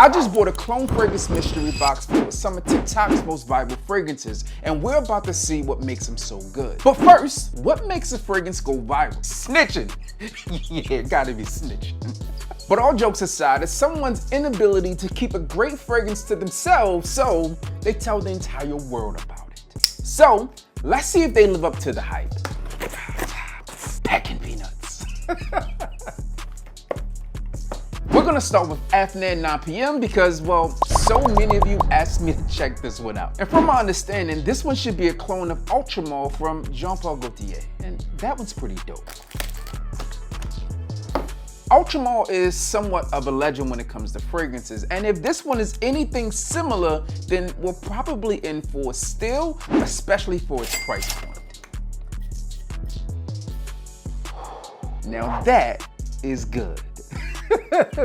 I just bought a Cologne fragrance mystery box filled with some of TikTok's most viral fragrances, and we're about to see what makes them so good. But first, what makes a fragrance go viral? Snitching. Yeah, it gotta be snitching. But all jokes aside, it's someone's inability to keep a great fragrance to themselves, so they tell the entire world about it. So, let's see if they live up to the hype. Packing peanuts. We're gonna start with Afternoon 9 p.m. because, well, so many of you asked me to check this one out. And from my understanding, this one should be a clone of Ultramar from Jean-Paul Gaultier, and that one's pretty dope. Ultramar is somewhat of a legend when it comes to fragrances, and if this one is anything similar, then we're probably in for a steal, especially for its price point. Now that is good.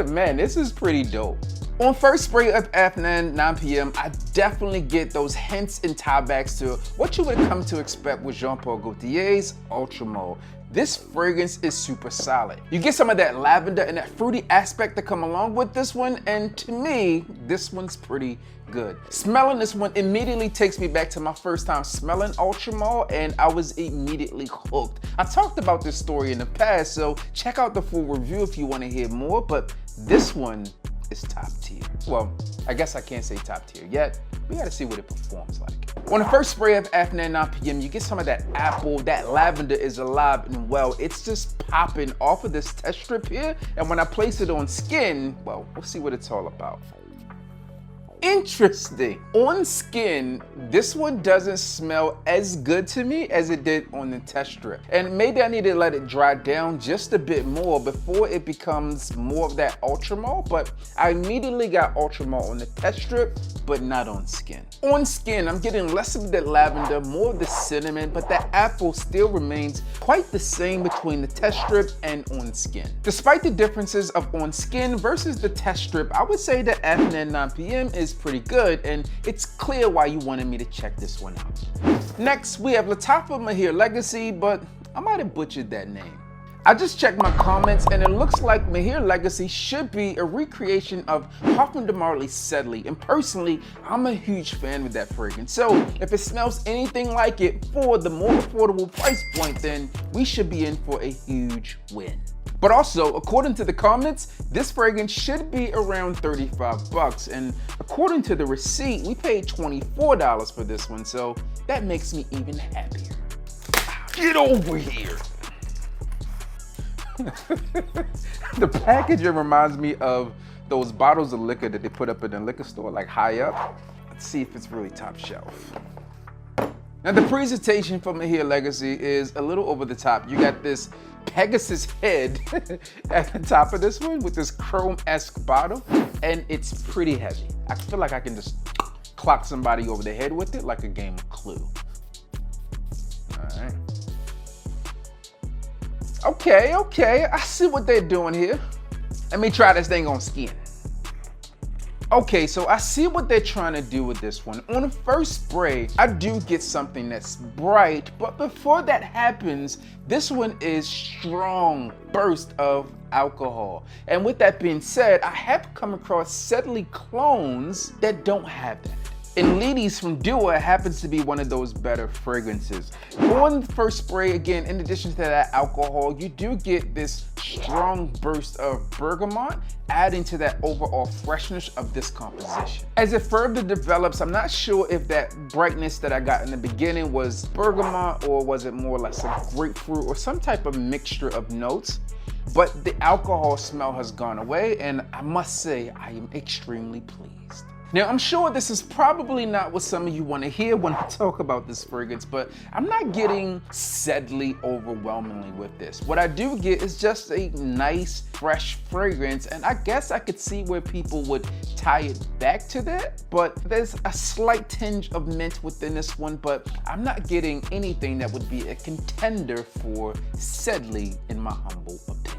Man, this is pretty dope. On first spray of Afternoon 9 p.m, I definitely get those hints and tiebacks to what you would come to expect with Jean-Paul Gaultier's Ultramar. This fragrance is super solid. You get some of that lavender and that fruity aspect that come along with this one, and to me, this one's pretty good. Smelling this one immediately takes me back to my first time smelling Ultramar, and I was immediately hooked. I talked about this story in the past, so check out the full review if you want to hear more, but this one is top tier. Well, I guess I can't say top tier yet. We gotta see what it performs like. On the first spray of Afternoon 9 p.m, you get some of that apple, that lavender is alive and well. It's just popping off of this test strip here, and when I place it on skin, well, we'll see what it's all about. Interesting. On skin, this one doesn't smell as good to me as it did on the test strip. And maybe I need to let it dry down just a bit more before it becomes more of that Ultramar, but I immediately got Ultramar on the test strip, but not on skin. On skin, I'm getting less of that lavender, more of the cinnamon, but that apple still remains quite the same between the test strip and on skin. Despite the differences of on skin versus the test strip, I would say that Afternoon 9 p.m. is pretty good, and it's clear why you wanted me to check this one out. Next, we have Lattafa Mahir Legacy, but I might have butchered that name. I just checked my comments, and it looks like Mahir Legacy should be a recreation of Parfum de Marly Sedley, and personally, I'm a huge fan of that fragrance. So if it smells anything like it for the more affordable price point, then we should be in for a huge win. But also, according to the comments, this fragrance should be around 35 bucks. And according to the receipt, we paid $24 for this one, so that makes me even happier. Get over here. The packaging reminds me of those bottles of liquor that they put up in the liquor store, like high up. Let's see if it's really top shelf. Now the presentation for Mahir Legacy is a little over the top. You got this Pegasus head at the top of this one with this chrome-esque bottle, and it's pretty heavy. I feel like I can just clock somebody over the head with it like a game of Clue. All right. Okay, I see what they're doing here. Let me try this thing on skin. Okay, so I see what they're trying to do with this one. On the first spray, I do get something that's bright, but before that happens, this one is strong burst of alcohol. And with that being said, I have come across Sedley clones that don't have that. And Ladies from Dua happens to be one of those better fragrances. On the first spray, again, in addition to that alcohol, you do get this strong burst of bergamot, adding to that overall freshness of this composition. As it further develops, I'm not sure if that brightness that I got in the beginning was bergamot or was it more or less a grapefruit or some type of mixture of notes. But the alcohol smell has gone away, and I must say I am extremely pleased. Now, I'm sure this is probably not what some of you want to hear when I talk about this fragrance, but I'm not getting Sedley overwhelmingly with this. What I do get is just a nice, fresh fragrance, and I guess I could see where people would tie it back to that, but there's a slight tinge of mint within this one, but I'm not getting anything that would be a contender for Sedley in my humble opinion.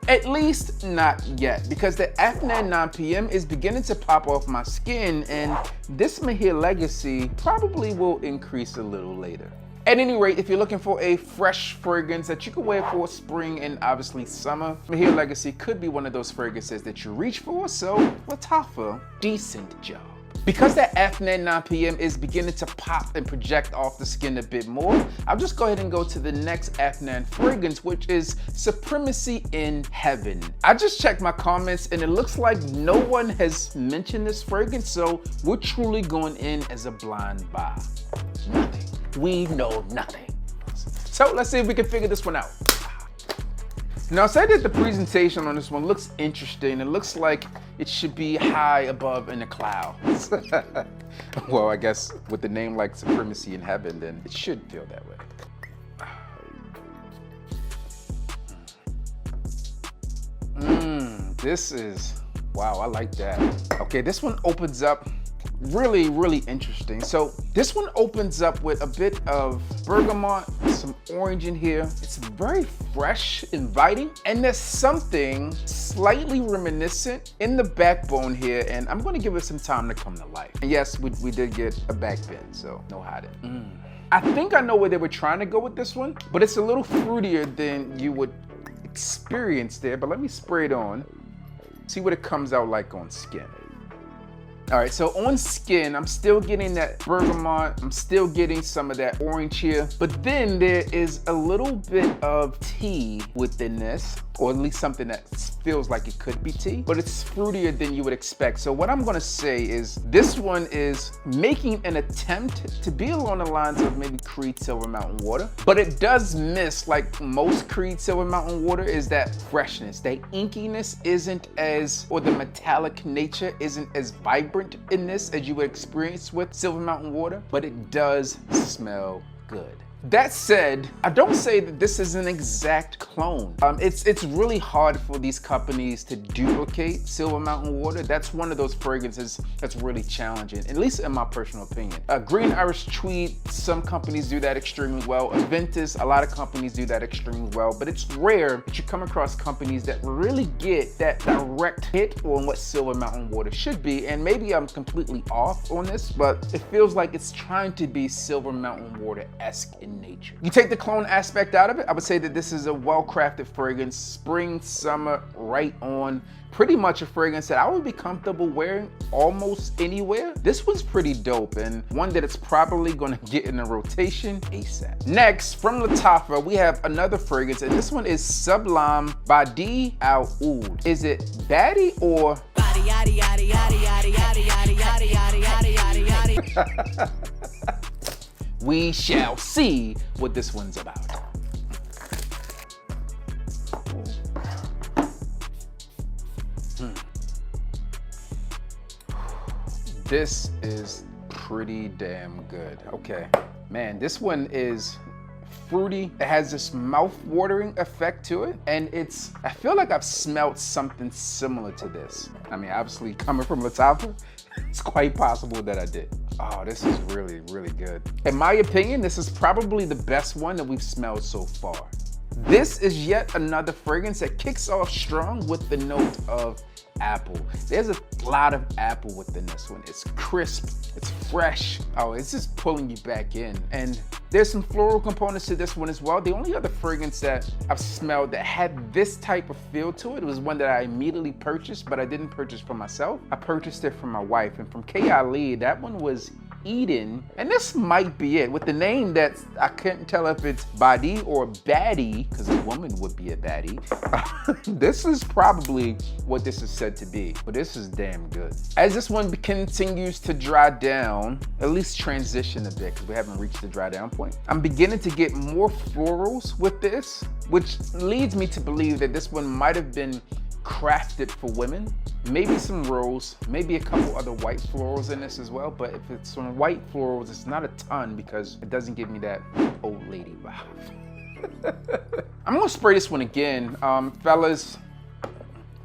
At least not yet, because the Afternoon 9 p.m. is beginning to pop off my skin, and this Mahir Legacy probably will increase a little later. At any rate, if you're looking for a fresh fragrance that you can wear for spring and obviously summer, Mahir Legacy could be one of those fragrances that you reach for, so Lattafa, decent job. Because that afternoon 9 p.m. is beginning to pop and project off the skin a bit more, I'll just go ahead and go to the next afternoon fragrance, which is Supremacy in Heaven. I just checked my comments and it looks like no one has mentioned this fragrance, so we're truly going in as a blind buy. Nothing. We know nothing. So let's see if we can figure this one out. Now, I said that the presentation on this one looks interesting. It looks like it should be high above in the clouds. Well, I guess with the name like Supremacy in Heaven, then it should feel that way. This is, wow, I like that. Okay, this one opens up really, really interesting. So this one opens up with a bit of bergamot, some orange in here. It's very fresh, inviting, and there's something slightly reminiscent in the backbone here, and I'm gonna give it some time to come to life. And yes, we did get a back bend, so no hiding. I think I know where they were trying to go with this one, but it's a little fruitier than you would experience there. But let me spray it on, see what it comes out like on skin. All right, so on skin, I'm still getting that bergamot. I'm still getting some of that orange here, but then there is a little bit of tea within this, or at least something that feels like it could be tea, but it's fruitier than you would expect. So what I'm gonna say is this one is making an attempt to be along the lines of maybe Creed Silver Mountain Water, but it does miss, like most Creed Silver Mountain Water, is that freshness. That inkiness isn't as, or the metallic nature isn't as vibrant in this as you would experience with Silver Mountain Water, but it does smell good. That said, I don't say that this is an exact clone. It's really hard for these companies to duplicate Silver Mountain Water. That's one of those fragrances that's really challenging, at least in my personal opinion. Green Irish Tweed, some companies do that extremely well. Aventus, a lot of companies do that extremely well, but it's rare that you come across companies that really get that direct hit on what Silver Mountain Water should be. And maybe I'm completely off on this, but it feels like it's trying to be Silver Mountain Water-esque in nature. You take the clone aspect out of it, I would say that this is a well-crafted fragrance, spring, summer, right on. Pretty much a fragrance that I would be comfortable wearing almost anywhere. This one's pretty dope, and one that it's probably gonna get in a rotation ASAP. Next, from Lattafa, we have another fragrance, and this one is Sublime by D Al Oud. Is it baddie or we shall see what this one's about. This is pretty damn good. Okay, man, this one is fruity. It has this mouth-watering effect to it, and I feel like I've smelled something similar to this. I mean, obviously coming from Lattafa, it's quite possible that I did. Oh, this is really, really good. In my opinion, this is probably the best one that we've smelled so far. This is yet another fragrance that kicks off strong with the note of apple. There's a lot of apple within this one. It's crisp, it's fresh. Oh, it's just pulling you back in. And there's some floral components to this one as well. The only other fragrance that I've smelled that had this type of feel to it was one that I immediately purchased, but I didn't purchase for myself. I purchased it for my wife, and from K. Ali, that one was Eden, and this might be it. With the name that I couldn't tell if it's baddie or baddie, because a woman would be a baddie. This is probably what this is said to be, but this is damn good. As this one continues to dry down, at least transition a bit, because we haven't reached the dry down point, I'm beginning to get more florals with this, which leads me to believe that this one might have been crafted for women. Maybe some rose, maybe a couple other white florals in this as well, but if it's some white florals, it's not a ton because it doesn't give me that old lady vibe. I'm gonna spray this one again. Fellas,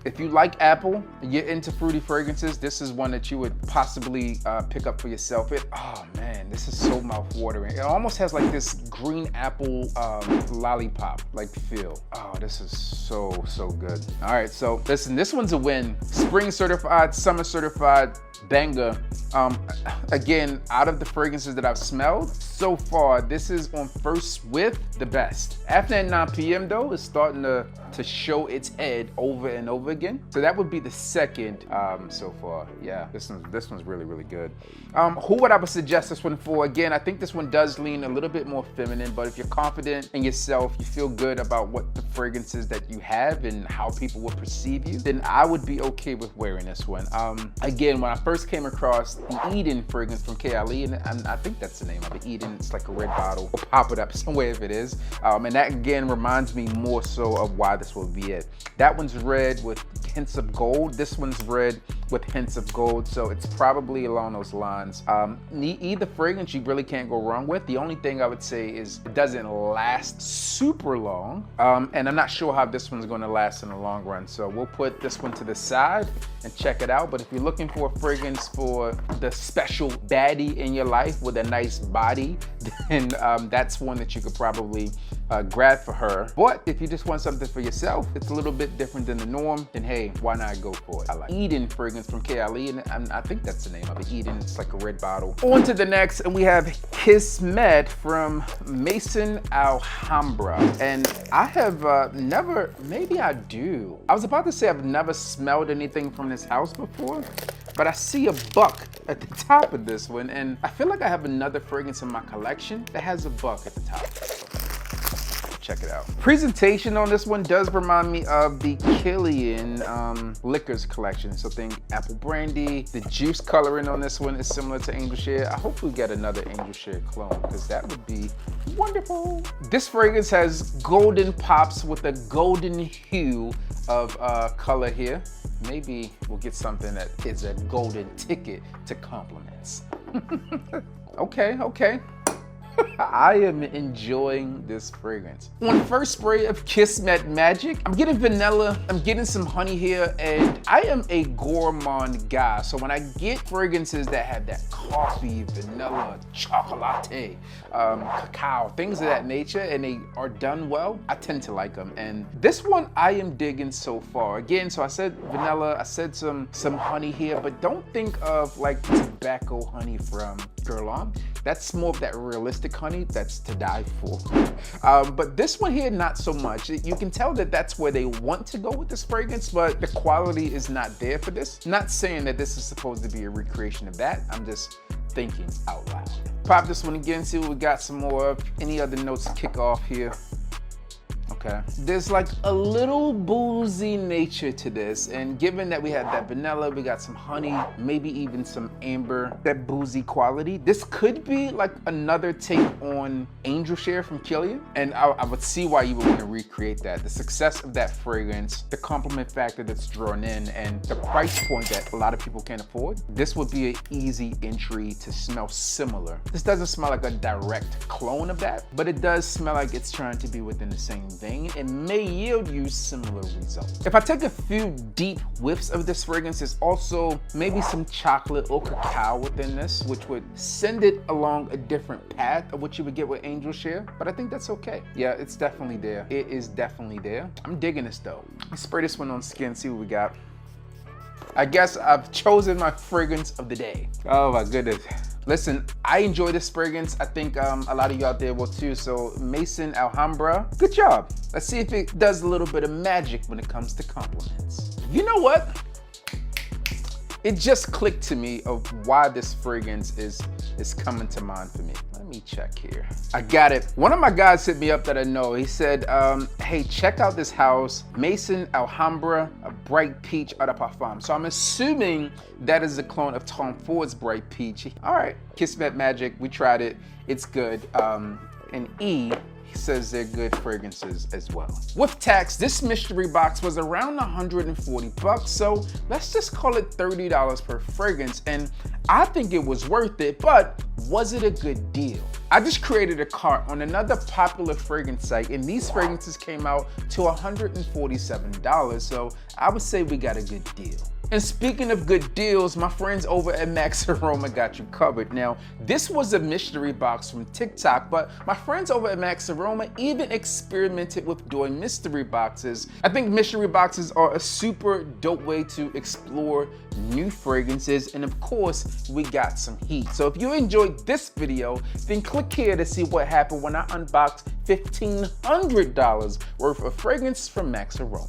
If you like apple, you're into fruity fragrances, this is one that you would possibly pick up for yourself. Oh man, this is so mouth-watering. It almost has like this green apple lollipop like feel. Oh, this is so, so good. All right, so listen, this one's a win. Spring certified, summer certified, banger. Again, out of the fragrances that I've smelled so far, this is on first whiff the best. After that 9 p.m. though, it's starting to show its head over and over again. So that would be the second so far. Yeah, this one's really, really good. Who would I suggest this one for? Again, I think this one does lean a little bit more feminine, but if you're confident in yourself, you feel good about what the fragrances that you have and how people will perceive you, then I would be okay with wearing this one. Again, when I first came across the Eden fragrance from KLE, and I think that's the name of it, Eden, it's like a red bottle. We'll pop it up somewhere if it is. And that again reminds me more so of why this will be it. That one's red with hints of gold. This one's red with hints of gold, so it's probably along those lines. Either fragrance you really can't go wrong with. The only thing I would say is it doesn't last super long, and I'm not sure how this one's going to last in the long run, so we'll put this one to the side and check it out. But if you're looking for a fragrance for the special baddie in your life with a nice body, then that's one that you could probably grab for her. But if you just want something for yourself, it's a little bit different than the norm, then hey, why not go for it? I like Eden fragrance from KLE, and I think that's the name of it, Eden. It's like a red bottle. On to the next, and we have Kissm from Maison Alhambra. And I have never, maybe I do. I was about to say I've never smelled anything from this house before, but I see a buck at the top of this one, and I feel like I have another fragrance in my collection that has a buck at the top. Check it out. Presentation on this one does remind me of the Killian Liquors collection. So think apple brandy. The juice coloring on this one is similar to Angel Share. I hope we get another Angel Share clone because that would be wonderful. This fragrance has golden pops with a golden hue of color here. Maybe we'll get something that is a golden ticket to compliments. Okay. I am enjoying this fragrance. On first spray of Kissm Magic, I'm getting vanilla, I'm getting some honey here, and I am a gourmand guy. So when I get fragrances that have that coffee, vanilla, chocolate, cacao, things of that nature, and they are done well, I tend to like them. And this one I am digging so far. Again, so I said vanilla, I said some honey here, but don't think of like tobacco honey from Cologne. That's more of that realistic honey that's to die for. But this one here, not so much. You can tell that that's where they want to go with this fragrance, but the quality is not there for this. Not saying that this is supposed to be a recreation of that. I'm just thinking out loud. Pop this one again, see what we got some more of. Any other notes to kick off here? Okay. There's like a little boozy nature to this, and given that we had that vanilla, we got some honey, maybe even some amber, that boozy quality. This could be like another take on Angel Share from Killian, and I would see why you would want to recreate that. The success of that fragrance, the compliment factor that's drawn in, and the price point that a lot of people can't afford, this would be an easy entry to smell similar. This doesn't smell like a direct clone of that, but it does smell like it's trying to be within the same vein. It may yield you similar results. If I take a few deep whiffs of this fragrance, there's also maybe some chocolate or cacao within this, which would send it along a different path of what you would get with Angel Share, but I think that's okay. Yeah, it's definitely there. It is definitely there. I'm digging this though. Let's spray this one on skin, see what we got. I guess I've chosen my fragrance of the day. Oh my goodness. Listen, I enjoy this fragrance. I think a lot of you out there will too. So Maison Alhambra, good job. Let's see if it does a little bit of magic when it comes to compliments. You know what? It just clicked to me of why this fragrance is coming to mind for me. Let me check here. I got it. One of my guys hit me up that I know. He said, hey, check out this house, Maison Alhambra, a bright peach eau de parfum. So I'm assuming that is a clone of Tom Ford's bright peach. All right, Kissm Magic, we tried it. It's good. And E, he says they're good fragrances as well. With tax, this mystery box was around 140 bucks, so let's just call it $30 per fragrance. And I think it was worth it, but was it a good deal? I just created a cart on another popular fragrance site, and these fragrances came out to $147, so I would say we got a good deal. And speaking of good deals, my friends over at Max Aroma got you covered. Now, this was a mystery box from TikTok, but my friends over at Max Aroma even experimented with doing mystery boxes. I think mystery boxes are a super dope way to explore new fragrances, and of course, we got some heat. So if you enjoyed this video, then click here to see what happened when I unboxed $1,500 worth of fragrance from Max Aroma.